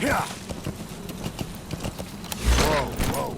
Yeah. Whoa, whoa.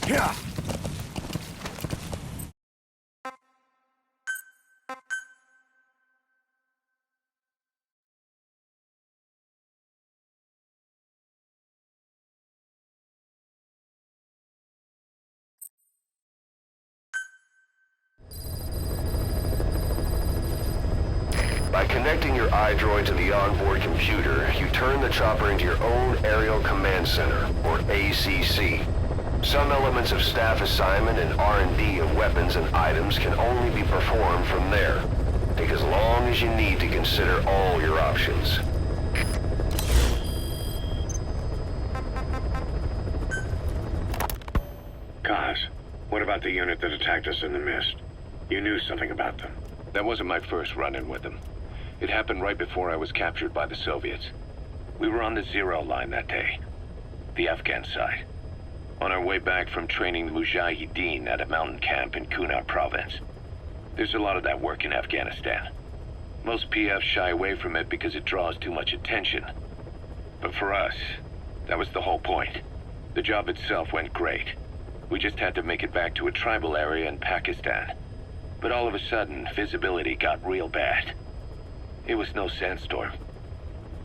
Yeah. By connecting your iDroid to the onboard computer, you turn the chopper into your own Aerial Command Center, or ACC. Some elements of staff assignment and R&D of weapons and items can only be performed from there. Take as long as you need to consider all your options. Kaz, what about the unit that attacked us in the mist? You knew something about them. That wasn't my first run-in with them. It happened right before I was captured by the Soviets. We were on the Zero line that day, the Afghan side, on our way back from training the Mujahideen at a mountain camp in Kunar province. There's a lot of that work in Afghanistan. Most PFs shy away from it because it draws too much attention. But for us, that was the whole point. The job itself went great. We just had to make it back to a tribal area in Pakistan. But all of a sudden, visibility got real bad. It was no sandstorm.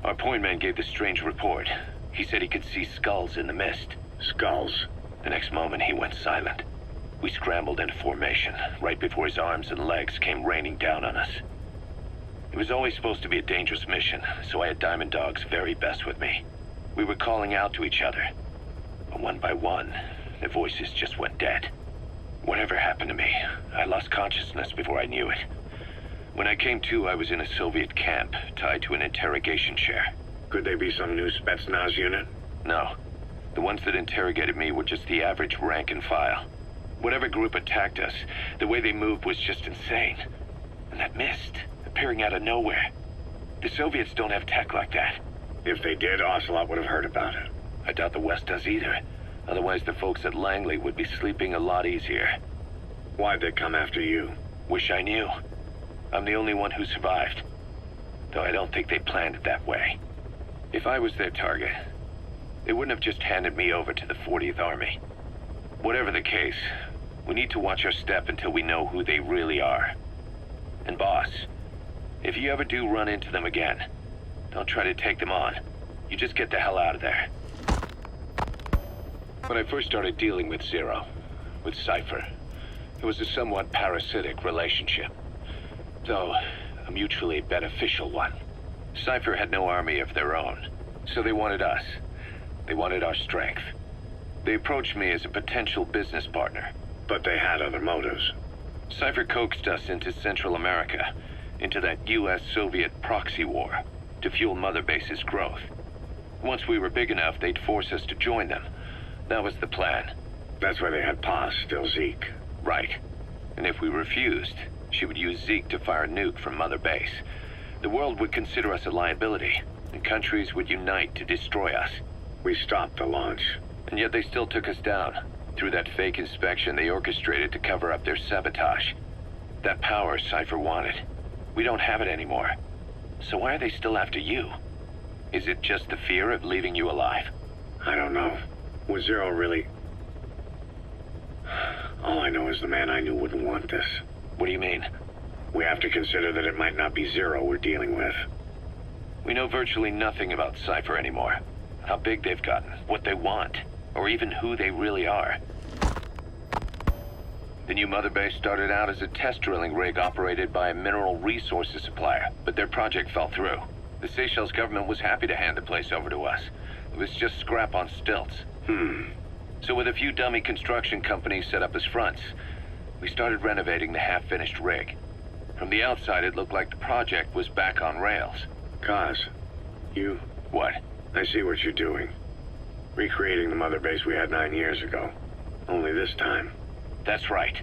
Our point man gave this strange report. He said he could see skulls in the mist. Skulls? The next moment, he went silent. We scrambled into formation, right before his arms and legs came raining down on us. It was always supposed to be a dangerous mission, so I had Diamond Dog's very best with me. We were calling out to each other. But one by one, the voices just went dead. Whatever happened to me, I lost consciousness before I knew it. When I came to, I was in a Soviet camp, tied to an interrogation chair. Could they be some new Spetsnaz unit? No. The ones that interrogated me were just the average rank and file. Whatever group attacked us, the way they moved was just insane. And that mist, appearing out of nowhere. The Soviets don't have tech like that. If they did, Ocelot would have heard about it. I doubt the West does either. Otherwise, the folks at Langley would be sleeping a lot easier. Why'd they come after you? Wish I knew. I'm the only one who survived. Though I don't think they planned it that way. If I was their target, they wouldn't have just handed me over to the 40th Army. Whatever the case, we need to watch our step until we know who they really are. And boss, if you ever do run into them again, don't try to take them on. You just get the hell out of there. When I first started dealing with Zero, with Cypher, it was a somewhat parasitic relationship. Though, a mutually beneficial one. Cypher had no army of their own, so they wanted us. They wanted our strength. They approached me as a potential business partner. But they had other motives. Cypher coaxed us into Central America, into that US-Soviet proxy war, to fuel Mother Base's growth. Once we were big enough, they'd force us to join them. That was the plan. That's why they had Paz, still Zeke. Right. And if we refused, she would use Zeke to fire a nuke from Mother Base. The world would consider us a liability, and countries would unite to destroy us. We stopped the launch. And yet they still took us down, through that fake inspection they orchestrated to cover up their sabotage. That power Cypher wanted. We don't have it anymore. So why are they still after you? Is it just the fear of leaving you alive? I don't know. Was Zero really... All I know is the man I knew wouldn't want this. What do you mean? We have to consider that it might not be Zero we're dealing with. We know virtually nothing about Cypher anymore. How big they've gotten, what they want, or even who they really are. The new Mother Base started out as a test drilling rig operated by a mineral resources supplier, but their project fell through. The Seychelles government was happy to hand the place over to us. It was just scrap on stilts. So with a few dummy construction companies set up as fronts, we started renovating the half-finished rig. From the outside, it looked like the project was back on rails. Kaz, you... What? I see what you're doing. Recreating the Mother Base we had 9 years ago. Only this time. That's right.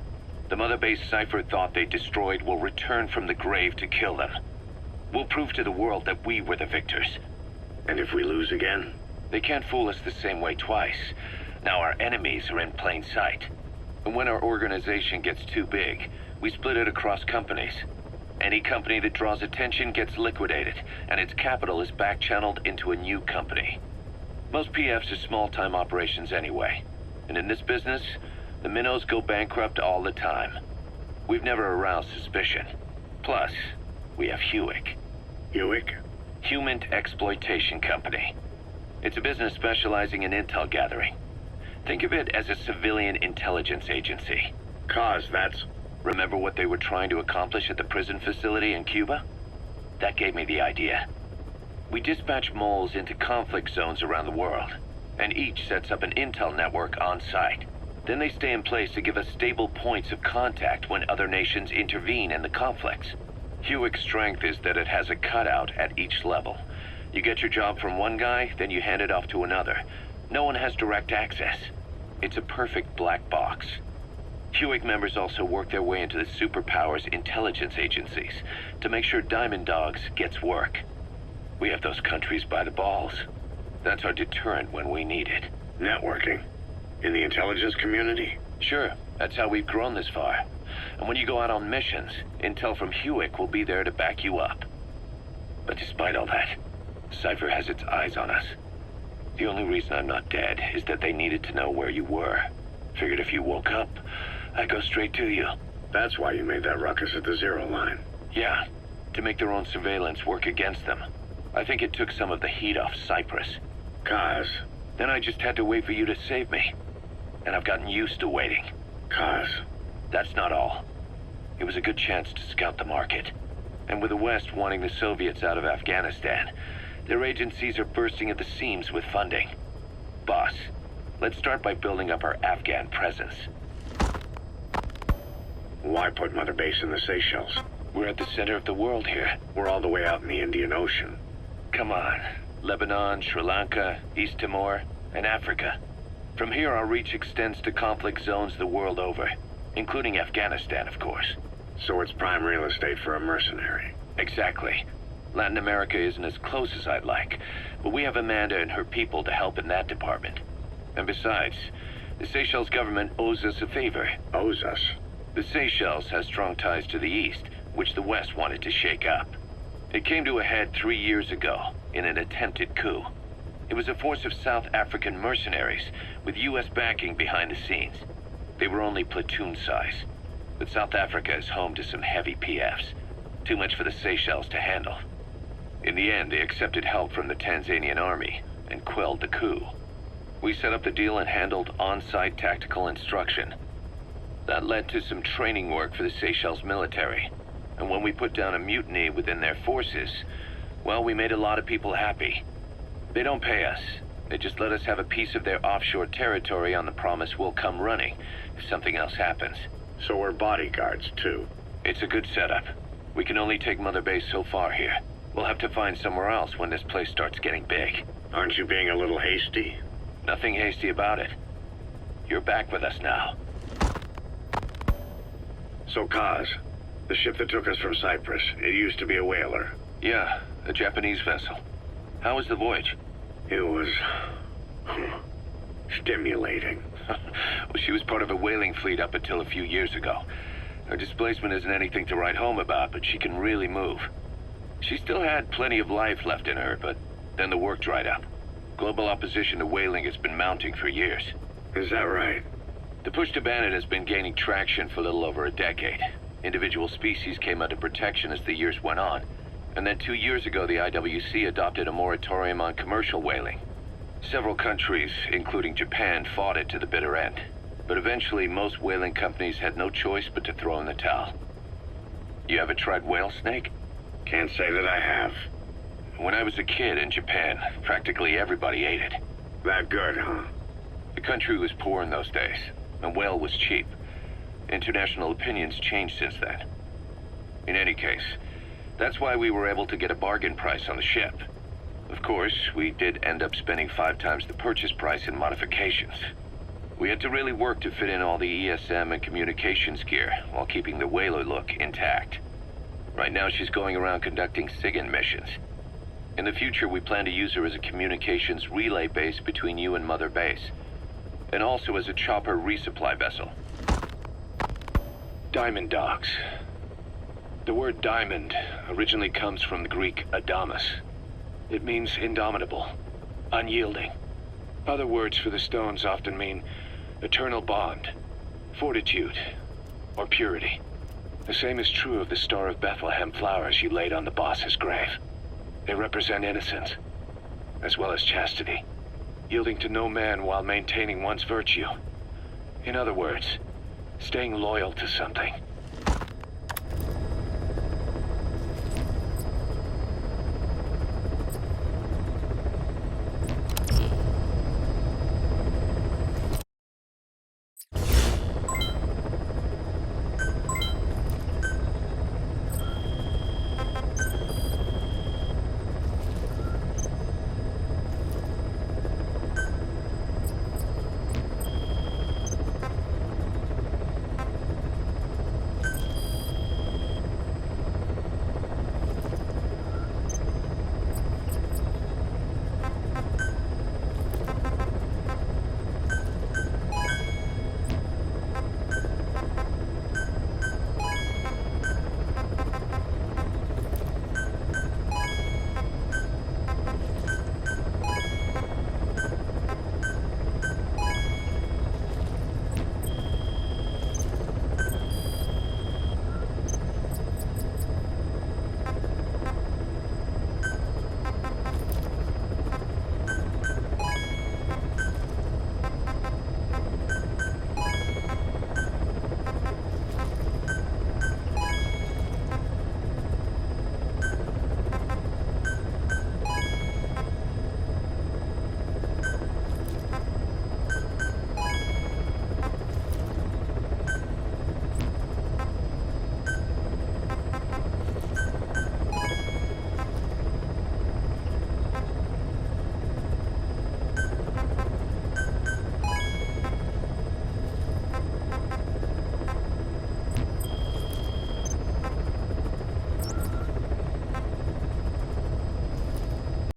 The Mother Base Cypher thought they destroyed will return from the grave to kill them. We'll prove to the world that we were the victors. And if we lose again? They can't fool us the same way twice. Now our enemies are in plain sight. And when our organization gets too big, we split it across companies. Any company that draws attention gets liquidated, and its capital is back-channeled into a new company. Most PFs are small-time operations anyway. And in this business, the minnows go bankrupt all the time. We've never aroused suspicion. Plus, we have Hewick. Hewick? Human Exploitation Company. It's a business specializing in intel gathering. Think of it as a civilian intelligence agency. Kaz, that's... Remember what they were trying to accomplish at the prison facility in Cuba? That gave me the idea. We dispatch moles into conflict zones around the world, and each sets up an intel network on site. Then they stay in place to give us stable points of contact when other nations intervene in the conflicts. Hewick's strength is that it has a cutout at each level. You get your job from one guy, then you hand it off to another. No one has direct access. It's a perfect black box. Hewick members also work their way into the superpowers intelligence agencies to make sure Diamond Dogs gets work. We have those countries by the balls. That's our deterrent when we need it. Networking? In the intelligence community? Sure, that's how we've grown this far. And when you go out on missions, intel from Hewick will be there to back you up. But despite all that, Cypher has its eyes on us. The only reason I'm not dead is that they needed to know where you were. Figured if you woke up, I'd go straight to you. That's why you made that ruckus at the Zero line. Yeah, to make their own surveillance work against them. I think it took some of the heat off Cyprus. Kaz. Then I just had to wait for you to save me. And I've gotten used to waiting. Kaz. That's not all. It was a good chance to scout the market. And with the West wanting the Soviets out of Afghanistan, their agencies are bursting at the seams with funding. Boss, let's start by building up our Afghan presence. Why put Mother Base in the Seychelles? We're at the center of the world here. We're all the way out in the Indian Ocean. Come on. Lebanon, Sri Lanka, East Timor, and Africa. From here, our reach extends to conflict zones the world over, including Afghanistan, of course. So it's prime real estate for a mercenary. Exactly. Latin America isn't as close as I'd like, but we have Amanda and her people to help in that department. And besides, the Seychelles government owes us a favor. Owes us? The Seychelles has strong ties to the east, which the West wanted to shake up. It came to a head 3 years ago, in an attempted coup. It was a force of South African mercenaries, with U.S. backing behind the scenes. They were only platoon size, but South Africa is home to some heavy PFs, too much for the Seychelles to handle. In the end, they accepted help from the Tanzanian army, and quelled the coup. We set up the deal and handled on-site tactical instruction. That led to some training work for the Seychelles military. And when we put down a mutiny within their forces, well, we made a lot of people happy. They don't pay us, They just let us have a piece of their offshore territory on the promise we'll come running if something else happens. So we're bodyguards, too. It's a good setup. We can only take Mother Base so far here. We'll have to find somewhere else when this place starts getting big. Aren't you being a little hasty? Nothing hasty about it. You're back with us now. So, Kaz, the ship that took us from Cyprus, it used to be a whaler. Yeah, a Japanese vessel. How was the voyage? It was... stimulating. Well, she was part of a whaling fleet up until a few years ago. Her displacement isn't anything to write home about, but she can really move. She still had plenty of life left in her, but then the work dried up. Global opposition to whaling has been mounting for years. Is that right? The push to ban it has been gaining traction for a little over a decade. Individual species came under protection as the years went on. And then 2 years ago, the IWC adopted a moratorium on commercial whaling. Several countries, including Japan, fought it to the bitter end. But eventually, most whaling companies had no choice but to throw in the towel. You ever tried whale snake? Can't say that I have. When I was a kid in Japan, practically everybody ate it. That good, huh? The country was poor in those days, and whale was cheap. International opinions changed since then. In any case, that's why we were able to get a bargain price on the ship. Of course, we did end up spending 5 times the purchase price in modifications. We had to really work to fit in all the ESM and communications gear while keeping the whaler look intact. Right now she's going around conducting SIGINT missions. In the future, we plan to use her as a communications relay base between you and Mother Base, and also as a chopper resupply vessel. Diamond Dogs. The word diamond originally comes from the Greek adamas. It means indomitable, unyielding. Other words for the stones often mean eternal bond, fortitude, or purity. The same is true of the Star of Bethlehem flowers you laid on the boss's grave. They represent innocence, as well as chastity, yielding to no man while maintaining one's virtue. In other words, staying loyal to something.